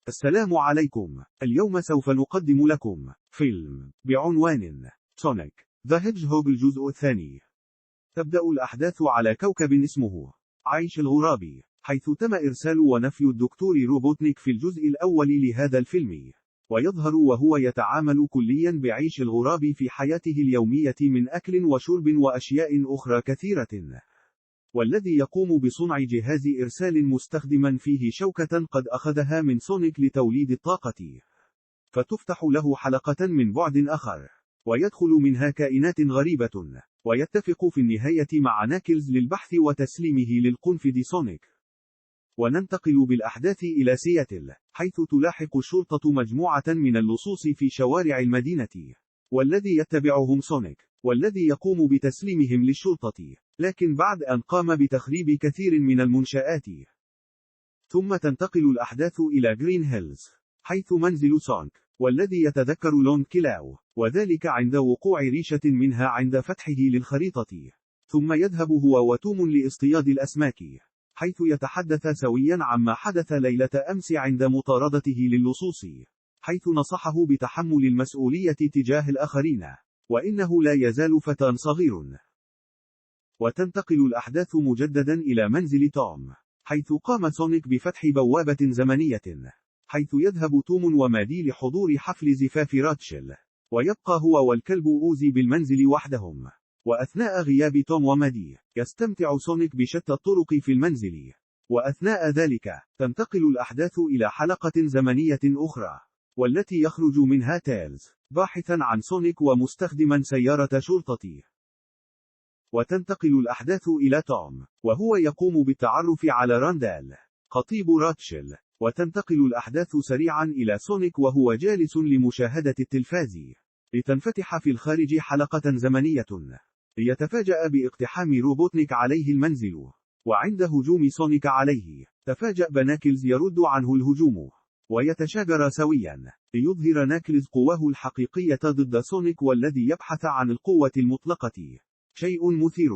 السلام عليكم. اليوم سوف نقدم لكم فيلم بعنوان سونيك ذا هيدجهوج الجزء الثاني. تبدأ الأحداث على كوكب اسمه عيش الغراب، حيث تم إرسال ونفي الدكتور روبوتنيك في الجزء الأول لهذا الفيلم، ويظهر وهو يتعامل كليا بعيش الغراب في حياته اليومية من أكل وشرب وأشياء أخرى كثيرة، والذي يقوم بصنع جهاز إرسال مستخدما فيه شوكة قد أخذها من سونيك لتوليد الطاقة، فتفتح له حلقة من بعد آخر، ويدخل منها كائنات غريبة، ويتفق في النهاية مع ناكلز للبحث وتسليمه للقنفذ سونيك. وننتقل بالأحداث إلى سياتل، حيث تلاحق الشرطة مجموعة من اللصوص في شوارع المدينة، والذي يتبعهم سونيك، والذي يقوم بتسليمهم للشرطة، لكن بعد أن قام بتخريب كثير من المنشآت. ثم تنتقل الأحداث إلى جرين هيلز، حيث منزل سونيك، والذي يتذكر لون كلاو، وذلك عند وقوع ريشة منها عند فتحه للخريطة. ثم يذهب هو وتوم لاصطياد الأسماك، حيث يتحدث سويا عما حدث ليلة أمس عند مطاردته للصوص، حيث نصحه بتحمل المسؤولية تجاه الآخرين، وإنه لا يزال فتى صغير. وتنتقل الأحداث مجددا إلى منزل توم، حيث قام سونيك بفتح بوابة زمنية، حيث يذهب توم ومادي لحضور حفل زفاف راتشل، ويبقى هو والكلب أوزي بالمنزل وحدهم. وأثناء غياب توم ومادي، يستمتع سونيك بشتى الطرق في المنزل. وأثناء ذلك، تنتقل الأحداث إلى حلقة زمنية أخرى، والتي يخرج منها تيلز باحثا عن سونيك ومستخدما سيارة شرطة. وتنتقل الأحداث إلى توم، وهو يقوم بالتعرف على راندال، خطيب راتشل. وتنتقل الأحداث سريعا إلى سونيك وهو جالس لمشاهدة التلفاز، لتنفتح في الخارج حلقة زمنية، ليتفاجأ باقتحام روبوتنيك عليه المنزل. وعند هجوم سونيك عليه، تفاجأ ناكلز يرد عنه الهجوم، ويتشاجر سويا، ليظهر ناكلز قواه الحقيقية ضد سونيك والذي يبحث عن القوة المطلقة، شيء مثير.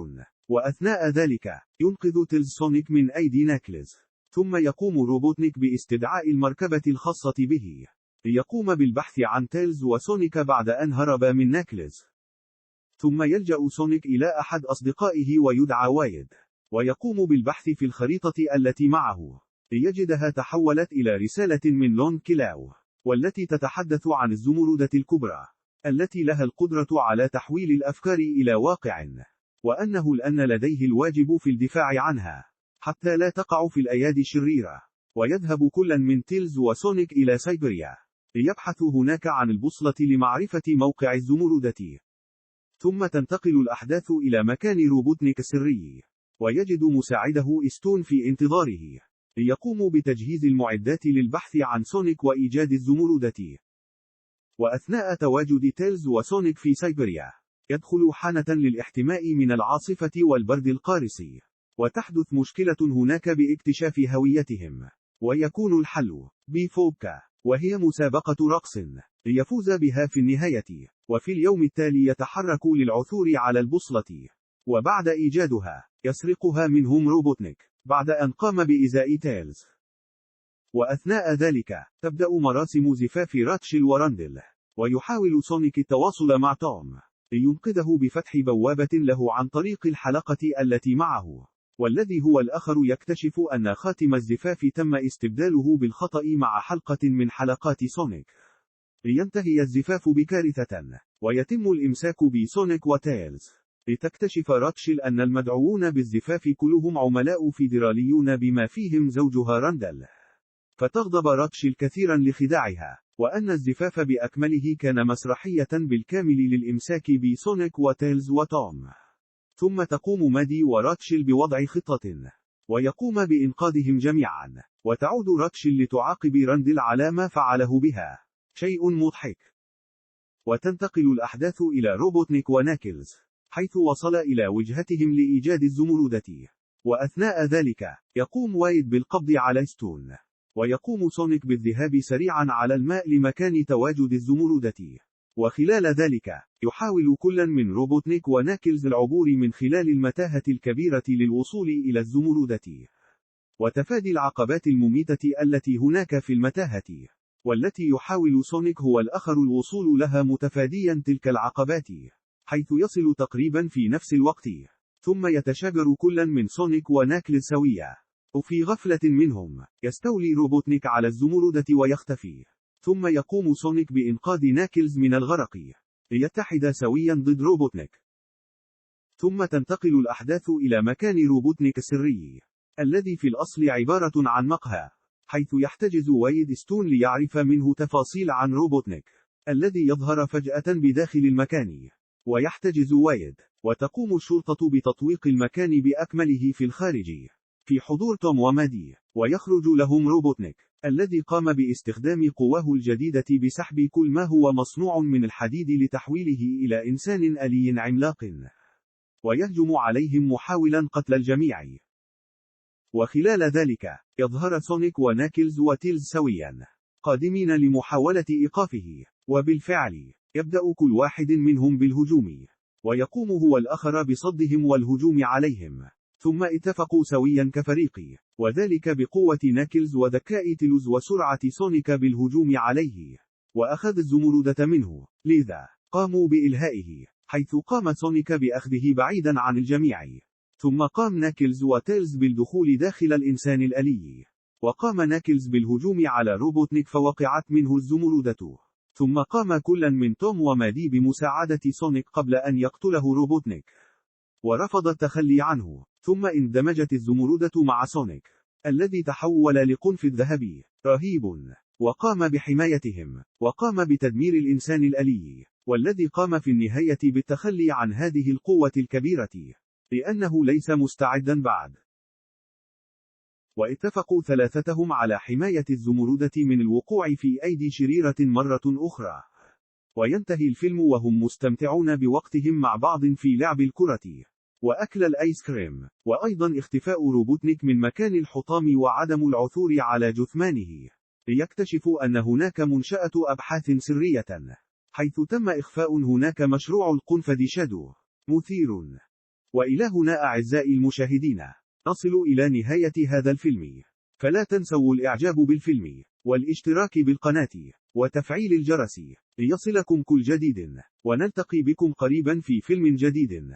وأثناء ذلك، ينقذ تيلز سونيك من أيدي ناكلز، ثم يقوم روبوتنيك باستدعاء المركبة الخاصة به، ليقوم بالبحث عن تيلز وسونيك بعد أن هرب من ناكلز. ثم يلجأ سونيك إلى أحد أصدقائه ويدعى وايد، ويقوم بالبحث في الخريطة التي معه، ليجدها تحولت إلى رسالة من لون كلاو، والتي تتحدث عن الزمردة الكبرى، التي لها القدرة على تحويل الأفكار إلى واقع، وأنه الآن لديه الواجب في الدفاع عنها، حتى لا تقع في الأيادي الشريرة. ويذهب كل من تيلز وسونيك إلى سيبيريا، ليبحثوا هناك عن البوصلة لمعرفة موقع الزمردة. ثم تنتقل الأحداث إلى مكان روبوتنيك السري، ويجد مساعده إستون في انتظاره، ليقوموا بتجهيز المعدات للبحث عن سونيك وإيجاد الزمردة. وأثناء تواجد تيلز وسونيك في سيبيريا، يدخل حانة للاحتماء من العاصفة والبرد القارس، وتحدث مشكلة هناك باكتشاف هويتهم، ويكون الحل بفوبكا، وهي مسابقة رقص، ليفوز بها في النهاية. وفي اليوم التالي يتحرك للعثور على البوصلة، وبعد إيجادها، يسرقها منهم روبوتنيك، بعد أن قام بإيذاء تيلز. وأثناء ذلك، تبدأ مراسم زفاف راتشل وراندل، ويحاول سونيك التواصل مع توم، لينقذه بفتح بوابة له عن طريق الحلقة التي معه، والذي هو الآخر يكتشف أن خاتم الزفاف تم استبداله بالخطأ مع حلقة من حلقات سونيك، لينتهي الزفاف بكارثة، ويتم الإمساك بسونيك وتيلز. لتكتشف راتشل أن المدعوون بالزفاف كلهم عملاء فيدراليون بما فيهم زوجها راندل، فتغضب راتشل كثيرا لخداعها، وأن الزفاف بأكمله كان مسرحية بالكامل للإمساك بسونيك وتيلز وتوم. ثم تقوم مادي وراتشل بوضع خطة، ويقوم بإنقاذهم جميعا، وتعود راتشل لتعاقب راندل على ما فعله بها، شيء مضحك. وتنتقل الأحداث إلى روبوتنيك وناكلز، حيث وصل إلى وجهتهم لإيجاد الزمردة. وأثناء ذلك، يقوم وايد بالقبض على ستون، ويقوم سونيك بالذهاب سريعا على الماء لمكان تواجد الزمردة. وخلال ذلك، يحاول كل من روبوتنيك وناكلز العبور من خلال المتاهة الكبيرة للوصول إلى الزمردة. وتفادي العقبات المميتة التي هناك في المتاهة، والتي يحاول سونيك هو الآخر الوصول لها متفاديا تلك العقبات، حيث يصل تقريبا في نفس الوقت، ثم يتشاجر كل من سونيك وناكلز سويا. وفي غفلة منهم، يستولي روبوتنيك على الزمردة ويختفي، ثم يقوم سونيك بإنقاذ ناكلز من الغرق، ليتحد سويا ضد روبوتنيك. ثم تنتقل الأحداث إلى مكان روبوتنيك السري، الذي في الأصل عبارة عن مقهى، حيث يحتجز وايد ستون ليعرف منه تفاصيل عن روبوتنيك، الذي يظهر فجأة بداخل المكان. ويحتجز وايد، وتقوم الشرطة بتطويق المكان بأكمله في الخارج، في حضور توم ومادي، ويخرج لهم روبوتنيك، الذي قام باستخدام قواه الجديدة بسحب كل ما هو مصنوع من الحديد لتحويله إلى إنسان آلي عملاق، ويهجم عليهم محاولا قتل الجميع. وخلال ذلك، يظهر سونيك وناكلز وتيلز سويا، قادمين لمحاولة إيقافه، وبالفعل، يبدأ كل واحد منهم بالهجوم، ويقوم هو الآخر بصدهم والهجوم عليهم، ثم اتفقوا سويا كفريق، وذلك بقوة ناكلز وذكاء تيلز وسرعة سونيك بالهجوم عليه، وأخذ الزمردة منه، لذا قاموا بإلهائه، حيث قام سونيك بأخذه بعيدا عن الجميع. ثم قام ناكلز وتيلز بالدخول داخل الإنسان الآلي، وقام ناكلز بالهجوم على روبوتنيك فوقعت منه الزمردة، ثم قام كل من توم ومادي بمساعدة سونيك قبل أن يقتله روبوتنيك، ورفض التخلي عنه، ثم اندمجت الزمردة مع سونيك، الذي تحول لقنفذ ذهبي رهيب، وقام بحمايتهم، وقام بتدمير الإنسان الآلي، والذي قام في النهاية بالتخلي عن هذه القوة الكبيرة، لأنه ليس مستعدا بعد. واتفقوا ثلاثتهم على حماية الزمردة من الوقوع في أيدي شريرة مرة أخرى. وينتهي الفيلم وهم مستمتعون بوقتهم مع بعض في لعب الكرة، وأكل الآيس كريم، وأيضا اختفاء روبوتنيك من مكان الحطام وعدم العثور على جثمانه، ليكتشفوا أن هناك منشأة أبحاث سرية، حيث تم إخفاء هناك مشروع القنفذ شادو، مثير. وإلى هنا أعزائي المشاهدين، نصل إلى نهاية هذا الفيلم، فلا تنسوا الإعجاب بالفيلم، والاشتراك بالقناة، وتفعيل الجرس، ليصلكم كل جديد، ونلتقي بكم قريبا في فيلم جديد.